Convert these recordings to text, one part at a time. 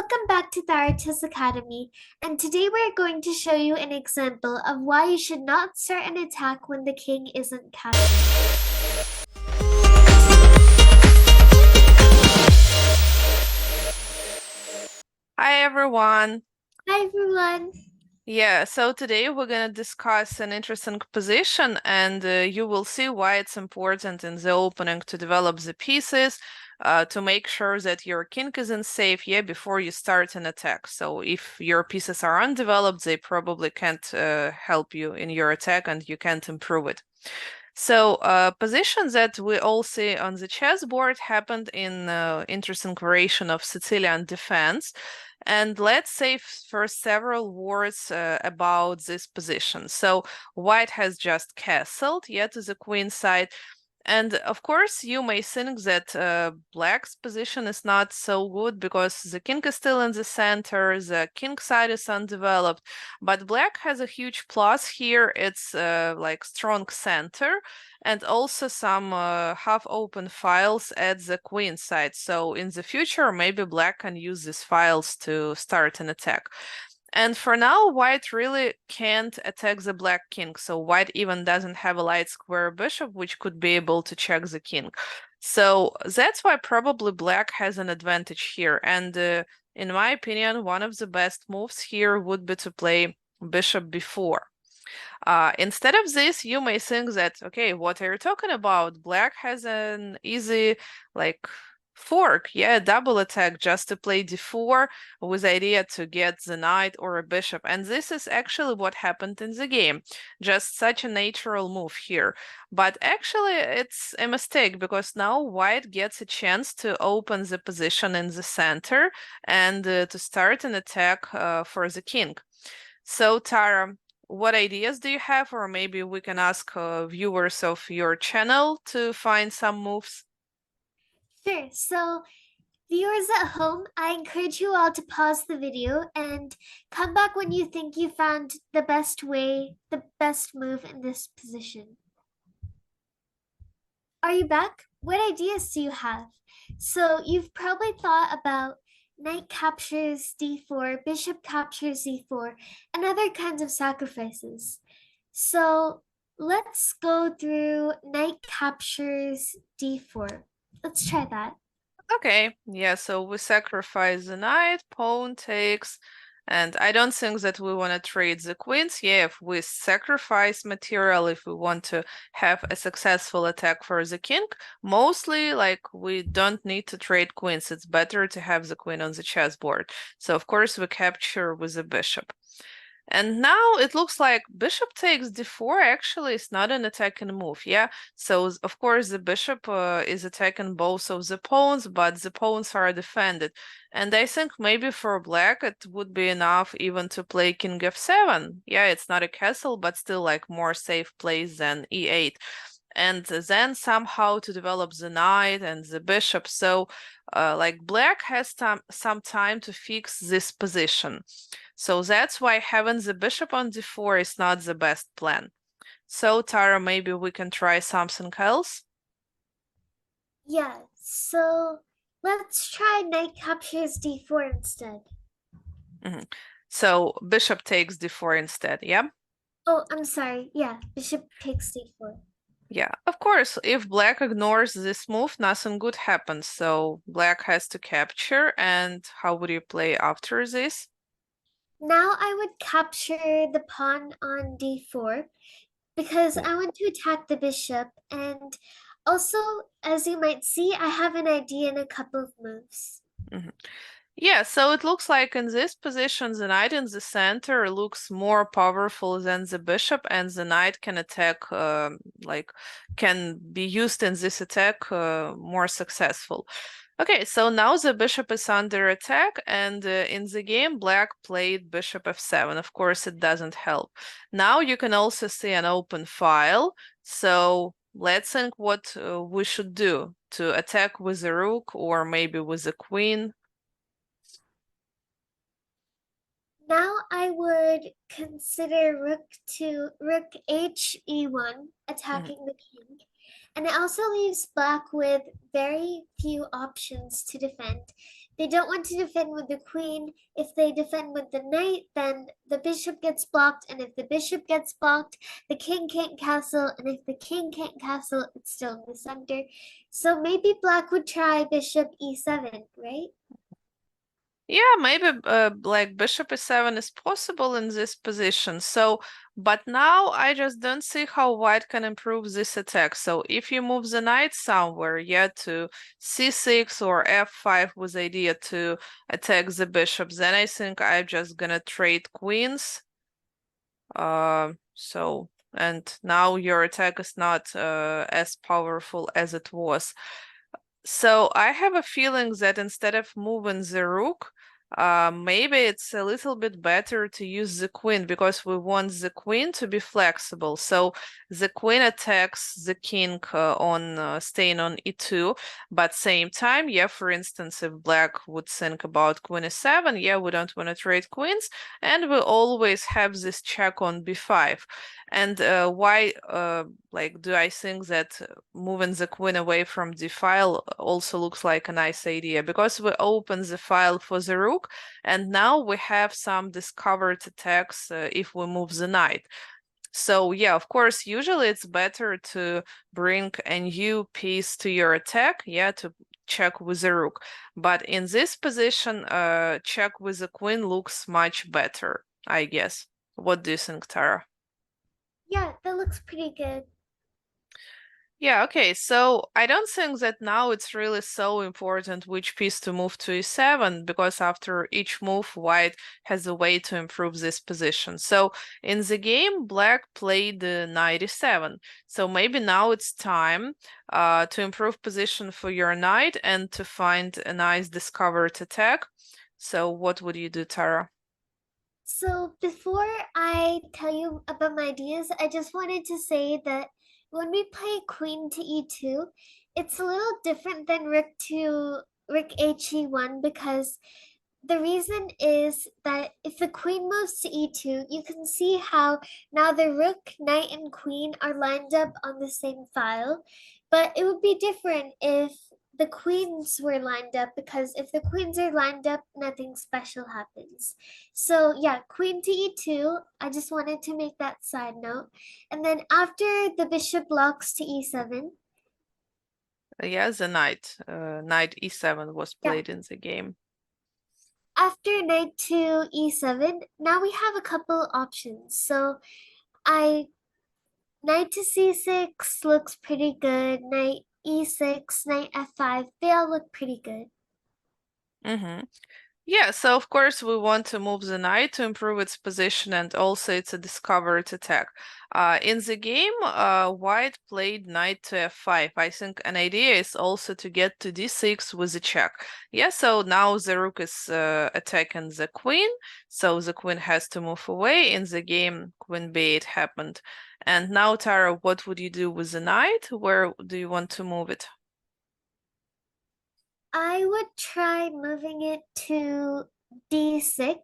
Welcome back to TaraChessAcademy, and today we're going to show you an example of why you should not start an attack when the king isn't captured. Hi everyone. Hi everyone. Yeah, so today we're going to discuss an interesting position and you will see why it's important in the opening to develop the pieces to make sure that your king isn't safe before you start an attack. So if your pieces are undeveloped, they probably can't help you in your attack and you can't improve it. So positions that we all see on the chessboard happened in interesting variation of Sicilian defense. And let's say first several words about this position. So white has just castled, to the queen side. And of course, you may think that black's position is not so good because the king is still in the center, the king side is undeveloped, but black has a huge plus here. It's like strong center and also some half-open files at the queen side. So in the future, maybe black can use these files to start an attack. And for now, white really can't attack the black king. So white even doesn't have a light square bishop, which could be able to check the king. So that's why probably black has an advantage here. And in my opinion, one of the best moves here would be to play bishop b4. Instead of this, you may think that, okay, what are you talking about? Black has an easy, like, fork, double attack just to play d4 with idea to get the knight or a bishop. And this is actually what happened in the game. Just such a natural move here. But actually, it's a mistake because now white gets a chance to open the position in the center and to start an attack for the king. So, Tara, what ideas do you have? Or maybe we can ask viewers of your channel to find some moves. Sure, so viewers at home, I encourage you all to pause the video and come back when you think you found the best way, the best move in this position. Are you back? What ideas do you have? So you've probably thought about knight captures d4, bishop captures d4, and other kinds of sacrifices. So let's go through knight captures d4. Let's try that. Okay, so we sacrifice the knight, pawn takes, and I don't think that we want to trade the queens. If we sacrifice material, if we want to have a successful attack for the king, mostly like we don't need to trade queens. It's better to have the queen on the chessboard. So of course we capture with the bishop. And now it looks like bishop takes d4 actually is not an attacking move, So of course the bishop is attacking both of the pawns, but the pawns are defended. And I think maybe for black it would be enough even to play king f7. It's not a castle, but still like more safe place than e8. And then somehow to develop the knight and the bishop. So like black has some time to fix this position. So that's why having the bishop on d4 is not the best plan. So Tara, maybe we can try something else? Yeah, so let's try knight captures d4 instead. Mhm. So bishop takes d4 instead, yeah? Oh, I'm sorry. Yeah, bishop takes d4. Yeah, of course, if black ignores this move, nothing good happens. So black has to capture, and how would you play after this? Now I would capture the pawn on d4 because I want to attack the bishop. And also, as you might see, I have an idea in a couple of moves. Mhm. Yeah, so it looks like in this position, the knight in the center looks more powerful than the bishop, and the knight can attack, can be used in this attack more successful. Okay, so now the bishop is under attack, and in the game, black played bishop f7. Of course, it doesn't help. Now you can also see an open file, so let's think what we should do to attack with a rook or maybe with a queen. Now I would consider rook h e1 attacking the king. And it also leaves black with very few options to defend They don't want to defend with the queen. If they defend with the knight, then the bishop gets blocked, and if the bishop gets blocked, the king can't castle, and if the king can't castle, it's still in the center. So maybe black would try bishop e7, right? Yeah, maybe like bishop e7 is possible in this position. So, but now I just don't see how white can improve this attack. So if you move the knight somewhere, yeah, to c6 or f5 with the idea to attack the bishop, then I think I'm just gonna trade queens. So, and now your attack is not as powerful as it was. So I have a feeling that instead of moving the rook, maybe it's a little bit better to use the queen because we want the queen to be flexible. So the queen attacks the king on staying on e2, but same time, yeah, for instance, if black would think about queen e7, yeah, we don't want to trade queens, and we always have this check on b5. And why, like, do I think that moving the queen away from the file also looks like a nice idea? Because we open the file for the rook, and now we have some discovered attacks if we move the knight. So yeah, of course, usually it's better to bring a new piece to your attack, yeah, to check with the rook. But in this position, check with the queen looks much better, I guess. What do you think, Tara? Yeah, that looks pretty good. Yeah, okay. So I don't think that now it's really so important which piece to move to e7 because after each move, white has a way to improve this position. So in the game, black played the knight e7. So maybe now it's time to improve position for your knight and to find a nice discovered attack. So what would you do, Tara? So before I tell you about my ideas, I just wanted to say that when we play queen to e2, it's a little different than rook he1 because the reason is that if the queen moves to e2, you can see how now the rook, knight, and queen are lined up on the same file. But it would be different if the queens were lined up because if the queens are lined up, nothing special happens. So yeah, queen to e2. I just wanted to make that side note. And then after the bishop blocks to e7, Yeah, the knight e7 was yeah, played in the game. after knight to e7, now we have a couple options. So I knight to c6 looks pretty good. Knight e6, knight f5, they all look pretty good. Mm-hmm. Yeah, so of course we want to move the knight to improve its position and also it's a discovered attack. In the game, white played knight to f5. I think an idea is also to get to d6 with a check. Yeah, so now the rook is attacking the queen, so the queen has to move away. In the game, queen b8 happened. And now, Tara, what would you do with the knight? Where do you want to move it? I would try moving it to d6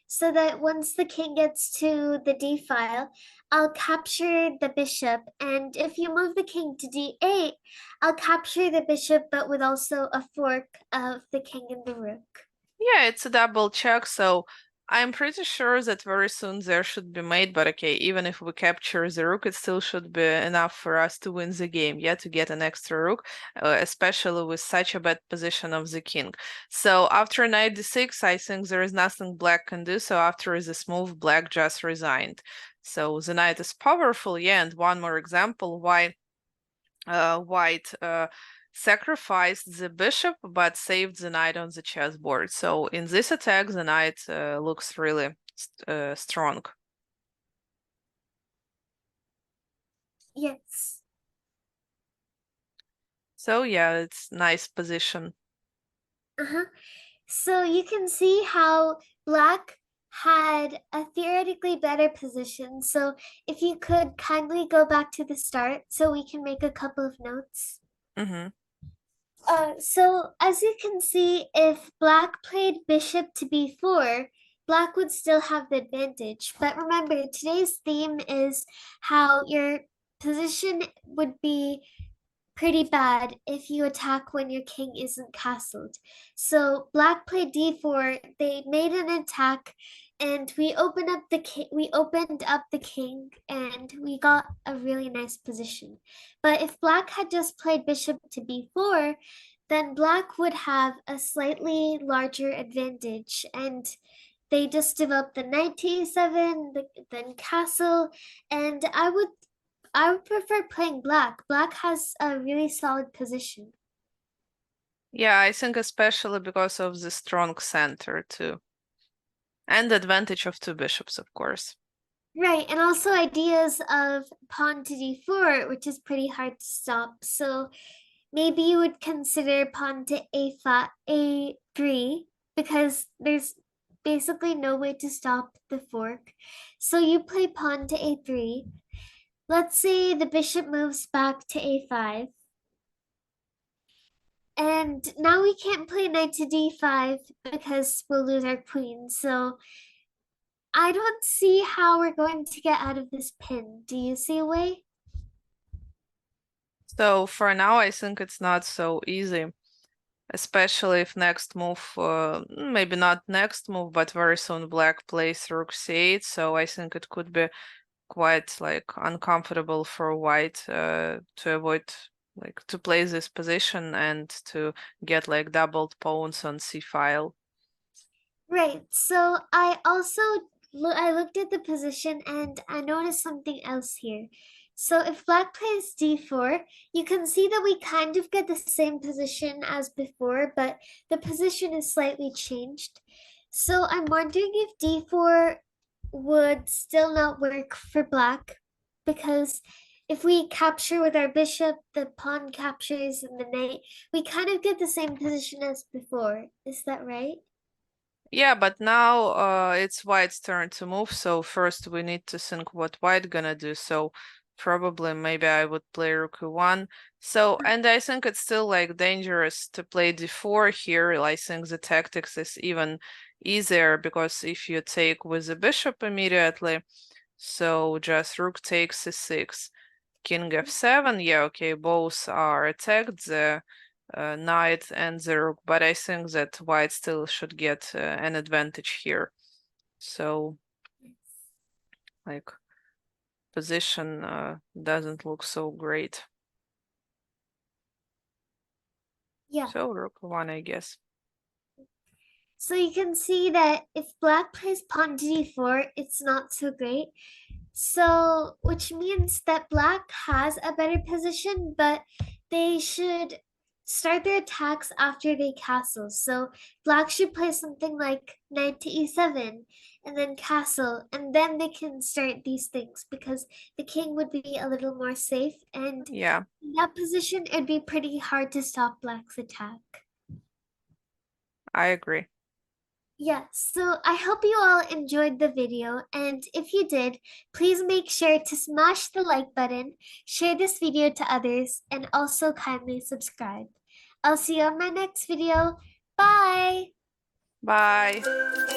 so that once the king gets to the d file, I'll capture the bishop. And if you move the king to d8, I'll capture the bishop, but with also a fork of the king and the rook. Yeah, it's a double check, so I'm pretty sure that very soon there should be made, but okay, even if we capture the rook, it still should be enough for us to win the game, yeah, to get an extra rook, especially with such a bad position of the king. So after knight d6, I think there is nothing black can do, so after this move, black just resigned. So the knight is powerful, yeah, and one more example why white sacrificed the bishop but saved the knight on the chessboard. So in this attack, the knight looks really strong. Yes. So yeah, it's nice position. Uh-huh. So you can see how black had a theoretically better position. So if you could kindly go back to the start so we can make a couple of notes. Mm-hmm. So as you can see, if black played bishop to b4, black would still have the advantage. But remember, today's theme is how your position would be pretty bad if you attack when your king isn't castled. So black played d4, they made an attack, and we opened up the king and we got a really nice position. But if black had just played bishop to b4, then black would have a slightly larger advantage, and they just developed the knight to e7, then castle, and I would prefer playing black. Black has a really solid position. Yeah, I think especially because of the strong center too. And the advantage of two bishops, of course. Right, and also ideas of pawn to d4, which is pretty hard to stop. So maybe you would consider pawn to a5, a3, because there's basically no way to stop the fork. So you play pawn to a3. Let's say the bishop moves back to a5. And now we can't play knight to d5 because we'll lose our queen. So I don't see how we're going to get out of this pin. Do you see a way? So for now, I think it's not so easy, especially if next move, maybe not next move, but very soon black plays rook c8. So I think it could be quite like uncomfortable for white to avoid like to play this position and to get like doubled pawns on c file. Right. So I looked at the position and I noticed something else here. So if black plays d4, you can see that we kind of get the same position as before, but the position is slightly changed. So I'm wondering if d4 would still not work for black, because if we capture with our bishop, the pawn captures and the knight, we kind of get the same position as before. Is that right? Yeah, but now it's white's turn to move, so first we need to think what white gonna do. So probably maybe I would play rook e1. So, and I think it's still like dangerous to play d4 here. I think the tactics is even easier because if you take with the bishop immediately, so just rook takes c6, king f7. Yeah, okay, both are attacked. The knight and the rook, but I think that white still should get an advantage here. So, like, position doesn't look so great. Yeah. So rook one, I guess. So you can see that if black plays pawn to d4, it's not so great. So, which means that black has a better position, but they should start their attacks after they castle. So black should play something like knight to e7 and then castle, and then they can start these things because the king would be a little more safe, and Yeah, in that position it'd be pretty hard to stop black's attack. I agree. Yeah, so I hope you all enjoyed the video, and if you did, please make sure to smash the like button, share this video to others, and also kindly subscribe. I'll see you on my next video. Bye! Bye.